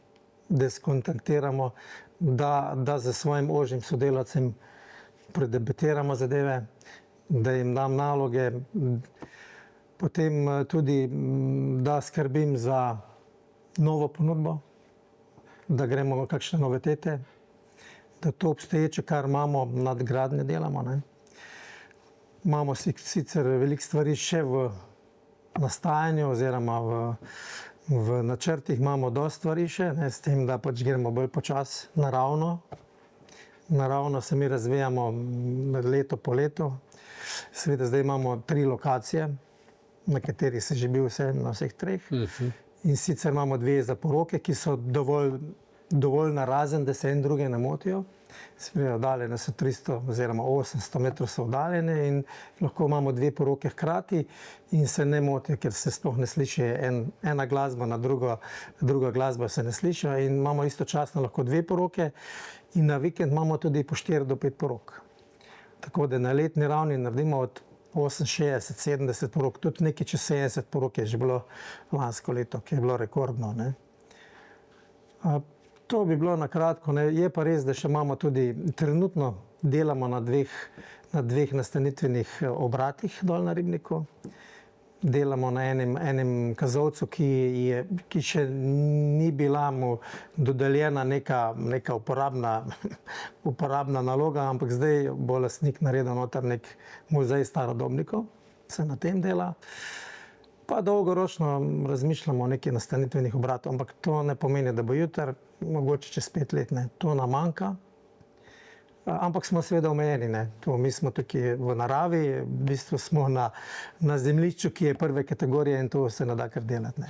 Da skontaktiramo, da za svojim ožjim sodelavcem predebatiramo zadeve, da jim dam naloge. Potem tudi, da skrbim za novo ponudbo, da gremo v kakšne novitete, da to obstoječe, kar imamo, nadgradnje delamo. Ne. Imamo sicer veliko stvari še v nastajanju oziroma v načrtih, imamo dosti stvari še, ne, s tem, da pač gremo bolj počasi naravno. Naravno se mi razvijamo leto po letu. Seveda zdaj imamo 3 lokacije, na katerih se že bil na vseh 3. In sicer imamo 2 za poroke, ki so dovolj narazen, da se en druge ne motijo. Seveda oddaljene so 300 oziroma 800 metrov so oddaljene in lahko imamo 2 poroke hkrati in se ne motijo, ker se sploh ne sliši ena glasba na druga glasba se ne sliši in imamo istočasno lahko 2 poroke in na vikend imamo tudi po 4 do 5 porok. Tako da na letni ravni naredimo od 68, 70 porok, tudi nekaj čez 70 porok je že bilo lansko leto, ki je bilo rekordno. Ne. To bi bilo na kratko. Ne. Je pa res, da še imamo tudi, trenutno delamo na 2 nastanitvenih obratih dol na Ribniku. Delamo na enem kazalcu, ki še ni bila mu dodeljena neka uporabna naloga, ampak zdaj bo lastnik naredil noter nek muzej starodobnikov, se na tem dela. Pa dolgoročno razmišljamo o nekih nastanitvenih obratov, ampak to ne pomeni, da bo jutri, mogoče čez 5 let, ne. To nam manjka. Ampak smo seveda omejeni, ne. Mi smo tukaj v naravi, v bistvu smo na zemljišču, ki je prve kategorije in to se ne da kar delati. Ne.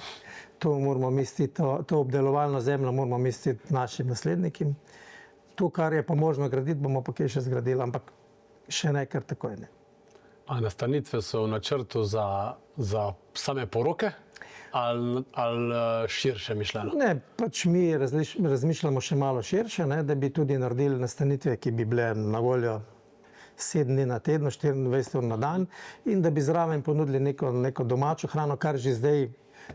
to moramo misliti, to obdelovalno zemljo moramo misliti našim naslednikom. To, kar je pa možno graditi, bomo pa kaj še zgradili, ampak še ne kar takoj ne. A nastanitve so v načrtu za same poroke ali širše mišljeno? Ne, pač mi razmišljamo še malo širše, ne, da bi tudi naredili nastanitve, ki bi bile na voljo 7 dni na teden, 24 ur na dan in da bi zraven ponudili neko domačo hrano, kar že zdaj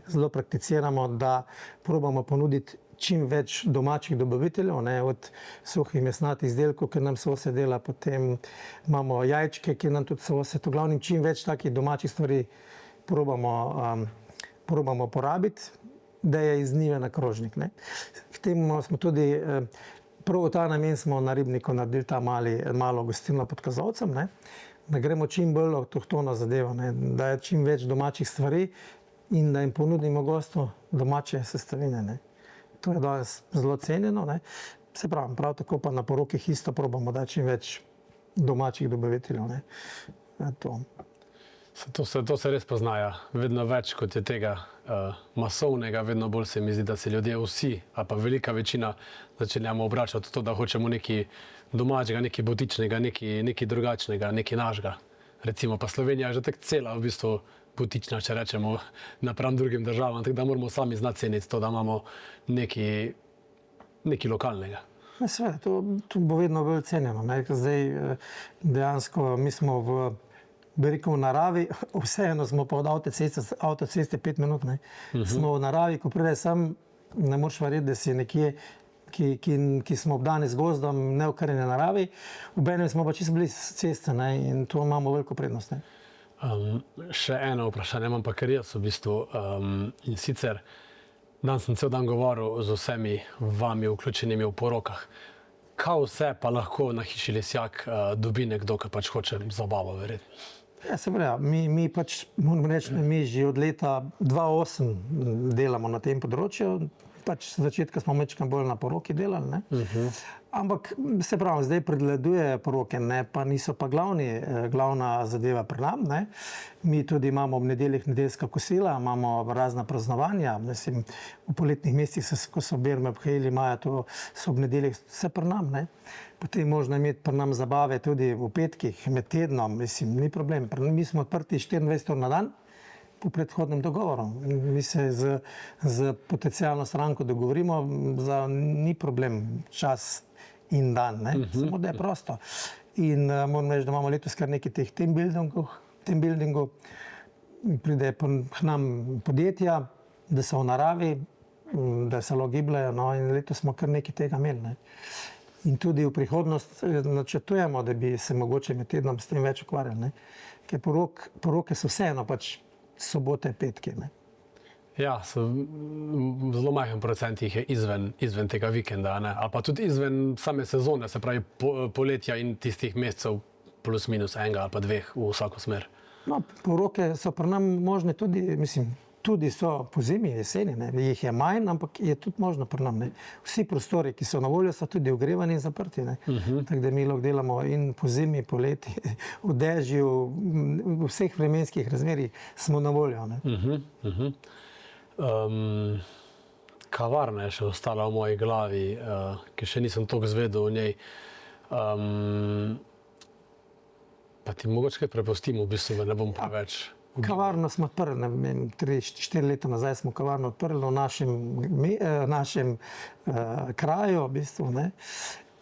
zelo prakticiramo, da probamo ponuditi čim več domačih dobaviteljev, ne, od suhih mesnatih izdelkov, ki nam sosed dela, potem imamo jajčke, ki nam tudi sosed, v glavnem čim več takih domačih stvari probamo porabiti, da je iz njive na krožnik. Ne. K temu smo tudi, prav v ta namen smo na Ribniku naredili ta malo gostilno pod Kazovcem, ne, da gremo čim bolj avtohtona zadeva, ne, da je čim več domačih stvari in da jim ponudimo gostu domače sestavine. Ne. To je danes zelo cenjeno. Ne. Se pravi, prav tako pa na porokih isto probamo dati čim več domačih dobaviteljev. Ne. To se res poznaja. Vedno več kot je tega masovnega, vedno bolj se mi zdi, da se ljudje vsi, ali pa velika večina, začenjamo obračati to, da hočemo nekaj domačega, nekaj butičnega, nekaj drugačnega, nekaj našega. Recimo pa Slovenija je že tako cela v bistvu butična, če rečemo, napram drugim državam, tako da moramo sami znati ceniti to, da imamo nekaj lokalnega. Seveda, to bo vedno bolj cenjeno. Ne. Zdaj dejansko mi smo v naravi, vseeno smo pa od avtoceste 5 minut. Ne. Smo v naravi, ko pride sem, ne moreš verjeti, da si nekje, ki smo obdani z gozdom, neokrnjene naravi, obenem smo pa čisto blizu ceste, ne, in to imamo veliko prednost. Ne. Še eno vprašanje imam pa kar jaz v bistvu, in sicer danes sem cel dan govoril z vsemi vami vključenimi v porokah. Kaj vse pa lahko na Hiši Lesjak dobi nekdo, ki pač hoče zabavo verjetno? Ja, se pravi, mi pač, moram reči, mi že od leta 2008 delamo na tem področju. Pač z začetka smo mečkam bolj na poroki delali, ne. Ampak se pravi, zdaj predledujejo poroke, ne, pa niso pa glavna zadeva pri nam, ne. Mi tudi imamo ob nedeljah nedeljska kosila, imamo razna praznovanja, mislim, v poletnih mesecih, ko so berme obhajili maja, to so ob nedeljah vse pri nam, ne. Potem možno imeti pri nam zabave tudi v petkih, med tednom, mislim, ni problem. Mi smo odprti 24 ur na dan, po predhodnem dogovoru. Mi se z potencialno stranko dogovorimo, ni problem čas in dan, ne? Samo da je prosto. In moram reči, da imamo letos kar nekaj teh team buildingov, pride k nam podjetja, da so v naravi, da se lahko gibljajo, no, in letos smo kar nekaj tega imeli. Ne? In tudi v prihodnost načrtujemo, da bi se mogoče med tednom s tem več ukvarjali. Ne? Ker poroke so vseeno pač sobote, petke. Ne? Ja, zelo majhen procent jih je izven tega vikenda, ne? Ali pa tudi izven same sezone, se pravi poletja in tistih mesecev plus minus enega ali pa dveh v vsako smer. No, poroke so pri nam možne tudi, mislim, tudi so po zimi, jeseni, ne? Jih je manj, ampak je tudi možno pri nam. Ne? Vsi prostori, ki so na voljo, so tudi ogrevani in zaprti. Ne? Tako da mi lahko delamo in po zimi, poleti, v dežju, v vseh vremenskih razmerih smo na voljo. Ne? Kavarna je še ostala v moji glavi, ki še nisem toliko izvedel o njej. Pa ti mogoče kaj prepustim, v bistvu, da ne bom preveč. Kavarno smo odprli, 3-4 leta nazaj smo kavarno odprli v našem kraju, v bistvu, ne.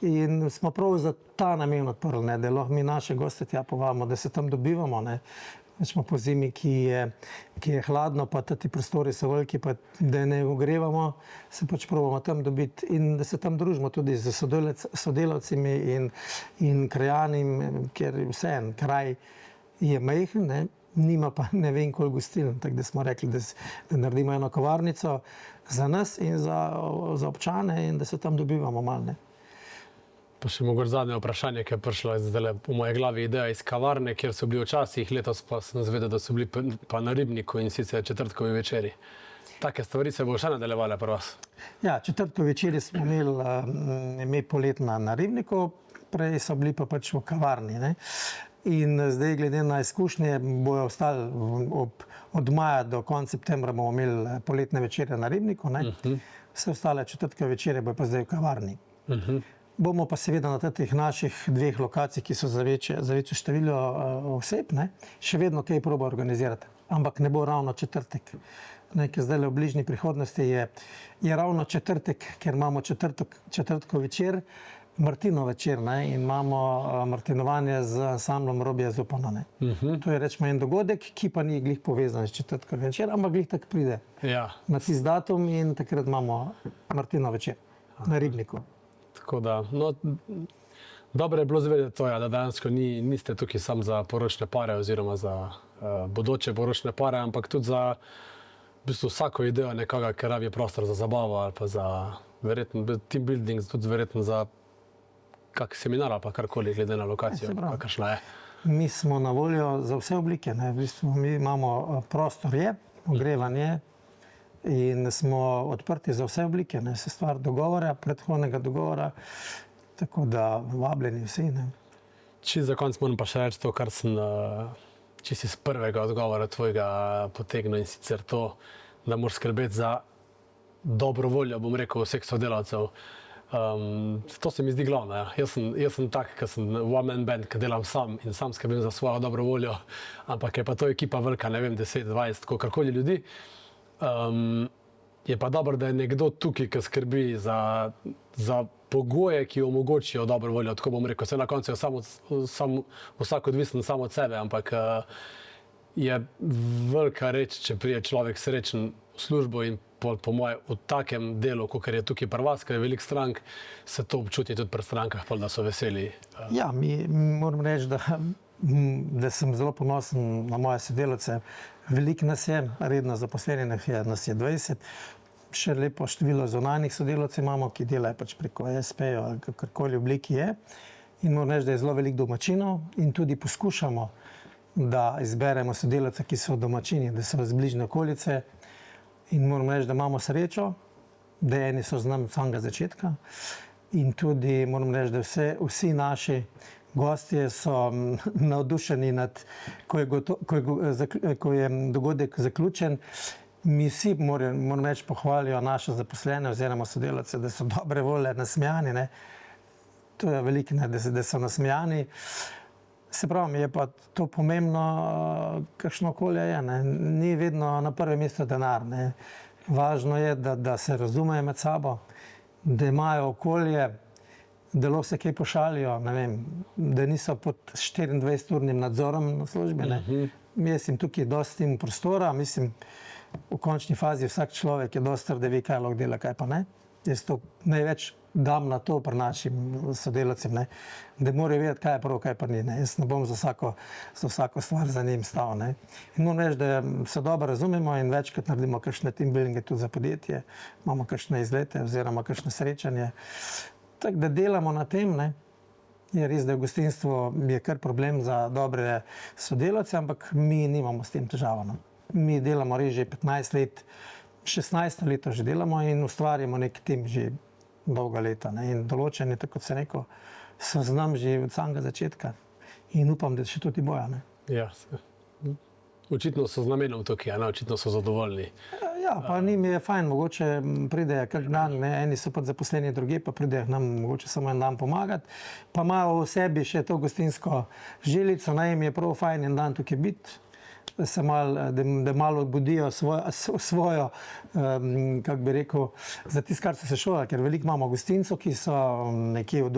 In smo prav za ta namen odprli, ne, da lahko mi naše goste tja povabimo, da se tam dobivamo, ne. Smo po zimi, ki je hladno, pa ti prostori so veliki, pa da ne ogrevamo, se pač probamo tam dobiti in da se tam družimo tudi z sodelavcimi in krajani, ker vseeno kraj je majhen, ne. Nima pa ne vem koliko gostiln, tako da smo rekli, da naredimo eno kavarnico za nas in za občane in da se tam dobivamo malo. Ne. Pa še mogoče zadnje vprašanje, ki je prišlo zdaj v moje glavi, ideja iz kavarne, kjer so bili včasih, letos pa sem zvedel, da so bili pa na Ribniku in sicer četrtkovi večeri. Take stvari se bo še nadaljevale pri vas? Ja, četrtkovi večeri smo imeli poletna na Ribniku, prej so bili pa pač v kavarni. Ne. In zdaj, glede na izkušnje, bojo ostali od maja do konca septembra bomo imeli poletne večere na Ribniku, ne? Vse ostale četrtkove večere bojo pa zdaj v kavarni. Bomo pa seveda na teh naših dveh lokacijah, ki so za večje število oseb, ne? Še vedno kaj proba organizirati, ampak ne bo ravno četrtek. Ker zdaj v bližnji prihodnosti je ravno četrtek, ker imamo četrtkov večer, Martinov večer, ne, in imamo martinovanje z ansamblom Robija Zupana. Ne. To je rečemo en dogodek, ki pa ni glih povezan s četrtkom večer, ampak glih tak pride na tisti datum in takrat imamo Martinov večer na Ribniku. Tako da, no, dobro je bilo zvedeti to, da dejansko niste tukaj samo za poročne pare oziroma za bodoče poročne pare, ampak tudi za v bistvu vsako idejo nekoga, ki rabi prostor za zabavo ali pa za verjetno team building, tudi verjetno za kak seminar ali pa karkoli glede na lokacijo, kakršna je. Mi smo na voljo za vse oblike, ne. V bistvu mi imamo prostor je, ogrevanje in smo odprti za vse oblike, ne. Se stvar dogovora, predhodnega dogovora, tako da vabljeni vsi, ne. Čisto za konec moram pa še reči to, kar sem čisto iz prvega odgovora tvojega potegnil, in sicer to, da moraš skrbeti za dobro voljo, bom rekel, vseh sodelavcev. To se mi zdi glavno. Ja. Jaz sem tak, ki sem one-man band, ki delam sam in sam skrbim za svojo dobro voljo, ampak je pa to ekipa velika, ne vem, 10, 20, kakorkoli ljudi. Je pa dobro, da je nekdo tukaj, ki skrbi za pogoje, ki omogočijo dobro voljo. Tako bom rekel, vse na koncu je vsak odvisen samo od sebe, ampak je velika reč, če prije človek srečen v službo in po mojem v takem delu, kot je tukaj pri vas, ker je veliko strank, se to občuti tudi pri strankah, da so veseli. Ja, mi moram reči, da sem zelo ponosen na moje sodelavce. Veliko nas je, redno zaposlenih nas je 20, še lepo število zunanjih sodelavcev imamo, ki delajo pač preko SP-jo ali kakorkoli obliki je. In moram reči, da je zelo veliko domačinov in tudi poskušamo, da izberemo sodelavce, ki so domačini, da so iz bližnje okolice. In moram reči, da imamo srečo, da eni so z nami od samega začetka. In tudi moram reči, da vsi naši gostje so navdušeni nad, ko je dogodek zaključen. Mi vsi, moram reči, pohvalijo naše zaposlene oziroma sodelavce, da so dobre volje, nasmejani. Ne. To je veliko, ne, da so nasmejani. Se pravi, je pa to pomembno, kakšno okolje je. Ne. Ni vedno na prvem mestu denar. Ne. Važno je, da se razumejo med sabo, da imajo okolje, da lahko se kaj pošalijo, ne vem, da niso pod 24-urnim nadzorom na službi. Jaz sem tukaj dosti prostora, mislim, v končni fazi vsak človek je dosti, da ve, kaj lahko dela, kaj pa ne. Jaz to največ dam na to pri našim sodelavcem, ne, da morajo vedeti, kaj je prav, kaj pa ni. Ne. Jaz ne bom za vsako stvar za njim stal. Ne. In moram reči, da se dobro razumemo in večkrat naredimo kakšne team buildinge tudi za podjetje, imamo kakšne izlete oziroma kakšne srečanje. Tako da delamo na tem, ne. Je res, da v gostinstvu je kar problem za dobre sodelavce, ampak mi nimamo s tem težavo. No. Mi delamo res že 15 let, 16 leto že delamo in ustvarjamo nek tim že dolga leta. Ne. In določeni, tako kot se rekel, so z nami že od samega začetka in upam, da še tudi boja. Ne. Ja, očitno so z namenom tukaj, ne? Očitno so zadovoljni. Ja, pa njim je fajn, mogoče pridejo kak dan, ne, eni so pa zaposleni druge, pa pridejo nam mogoče samo en dan pomagati, pa imajo v sebi še to gostinsko žilico, naj jim je prav fajn en dan tukaj biti, da malo budijo svojo, kako bi rekel, za tisto, kar so se šolali, ker veliko imamo gostincev, ki so nekje v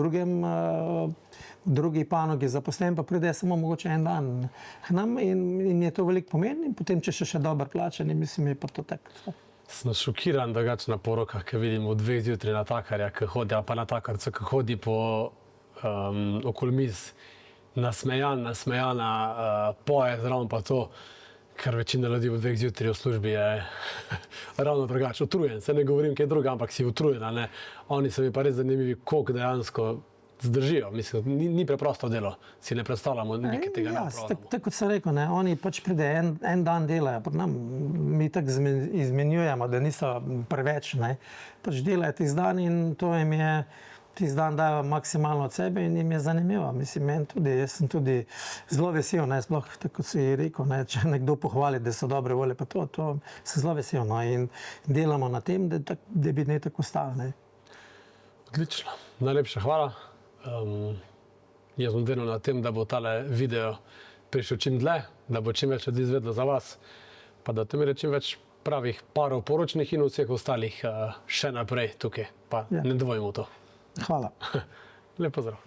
drugi panogi zaposleni, pa pridejo samo mogoče en dan k nam in je to veliko pomeni, in potem, če še dobro plačani, mislim, je pa to tako. Sem šokiran drugače na porokah, ki vidim v 2 zjutraj natakarja, ki hodi, ali pa natakarca, ki hodi po okoli miz, nasmejana, poje zraven pa to, ker večina ljudi v 2 zjutraj v službi je ravno drugače, utrujen. Se ne govorim kaj druga, ampak si utrujen, ne. Oni so mi pa res zanimivi, koliko dejansko zdržijo. Mislim, ni preprosto delo. Si ne predstavljamo nekaj tega napravljamo. Tako kot sem rekel, ne, oni pač pride en dan delajo pri nam. Mi tako izmenjujemo, da niso preveč. Ne. Pač delajo tisti dan in to jim je tisti dan dajo maksimalno od sebe in jim je zanimivo. Mislim, meni tudi, jaz sem tudi zelo vesel, ne, sploh tako kot si rekel, ne, če nekdo pohvali, da so dobre volje, pa to sem zelo vesel, no, in delamo na tem, da bi ne tako ostalo, ne. Odlično. Najlepša hvala. Jaz bom delal na tem, da bo tale video prišel čim dlje, da bo čim več ljudi izvedelo za vas, pa da boste imeli čim več pravih parov poročnih in vseh ostalih še naprej tukaj. Pa Ja. ne dvojimo v to. Hvala. Lep pozdrav.